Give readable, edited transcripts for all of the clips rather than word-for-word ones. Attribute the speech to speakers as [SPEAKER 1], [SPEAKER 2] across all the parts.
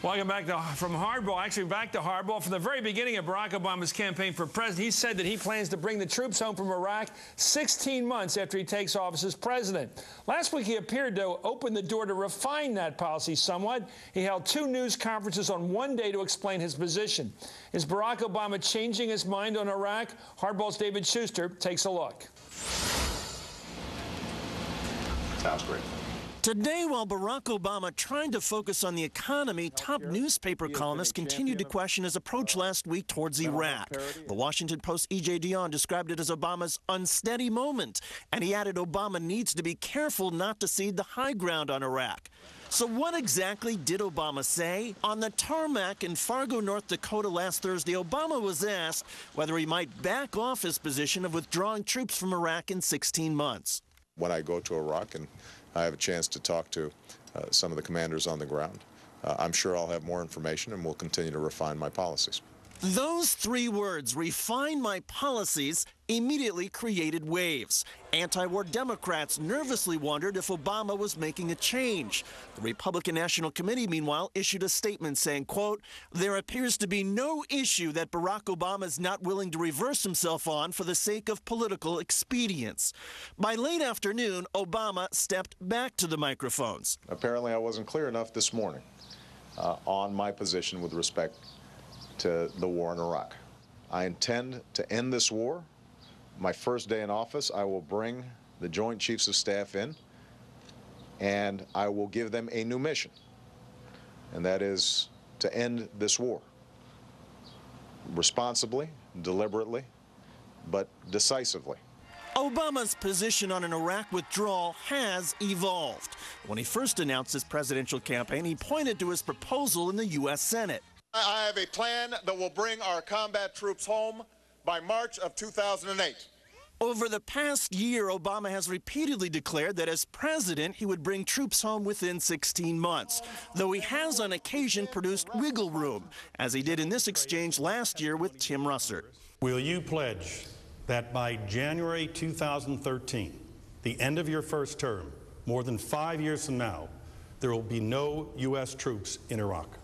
[SPEAKER 1] Welcome back from Hardball. Actually, back to Hardball. From the very beginning of Barack Obama's campaign for president, he said that he plans to bring the troops home from Iraq 16 months after he takes office as president. Last week, he appeared to open the door to refine that policy somewhat. He held 2 news conferences on one day to explain his position. Is Barack Obama changing his mind on Iraq? Hardball's David Shuster takes a look.
[SPEAKER 2] Sounds great.
[SPEAKER 3] Today, while Barack Obama tried to focus on the economy, top newspaper columnists continued to question his approach last week towards Iraq. The Washington Post's E.J. Dionne described it as Obama's unsteady moment, and he added Obama needs to be careful not to cede the high ground on Iraq. So what exactly did Obama say? On the tarmac in Fargo, North Dakota last Thursday, Obama was asked whether he might back off his position of withdrawing troops from Iraq in 16 months.
[SPEAKER 2] When I go to Iraq and I have a chance to talk to some of the commanders on the ground, I'm sure I'll have more information and we'll continue to refine my policies.
[SPEAKER 3] Those 3 words, refine my policies, immediately created waves. Anti-war Democrats nervously wondered if Obama was making a change. The Republican National Committee, meanwhile, issued a statement saying, quote, there appears to be no issue that Barack Obama is not willing to reverse himself on for the sake of political expedience. By late afternoon, Obama stepped back to the microphones.
[SPEAKER 2] Apparently, I wasn't clear enough this morning on my position with respect to the war in Iraq. I intend to end this war. My first day in office, I will bring the Joint Chiefs of Staff in, and I will give them a new mission, and that is to end this war responsibly, deliberately, but decisively.
[SPEAKER 3] Obama's position on an Iraq withdrawal has evolved. When he first announced his presidential campaign, he pointed to his proposal in the U.S. Senate.
[SPEAKER 4] I have a plan that will bring our combat troops home by March of 2008.
[SPEAKER 3] Over the past year, Obama has repeatedly declared that as president, he would bring troops home within 16 months, though he has on occasion produced wiggle room, as he did in this exchange last year with Tim Russert.
[SPEAKER 5] Will you pledge that by January 2013, the end of your first term, more than 5 years from now, there will be no U.S. troops in Iraq?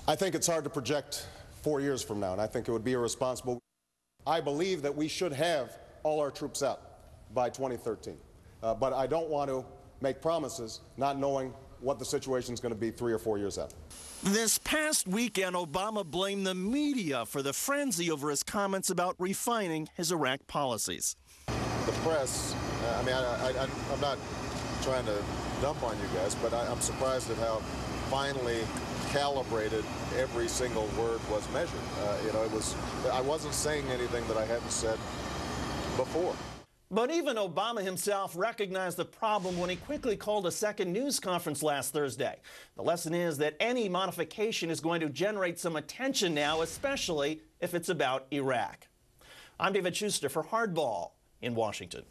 [SPEAKER 6] I think it's hard to project 4 years from now, and I think it would be irresponsible. I believe that we should have all our troops out by 2013, but I don't want to make promises not knowing what the situation is going to be 3 or 4 years out.
[SPEAKER 3] This past weekend, Obama blamed the media for the frenzy over his comments about refining his Iraq policies.
[SPEAKER 6] The press, I'm not trying to dump on you guys, but I'm surprised at how finely calibrated every single word was measured. I wasn't saying anything that I hadn't said before.
[SPEAKER 3] But even Obama himself recognized the problem when he quickly called a second news conference last Thursday. The lesson is that any modification is going to generate some attention now, especially if it's about Iraq. I'm David Shuster for Hardball in Washington.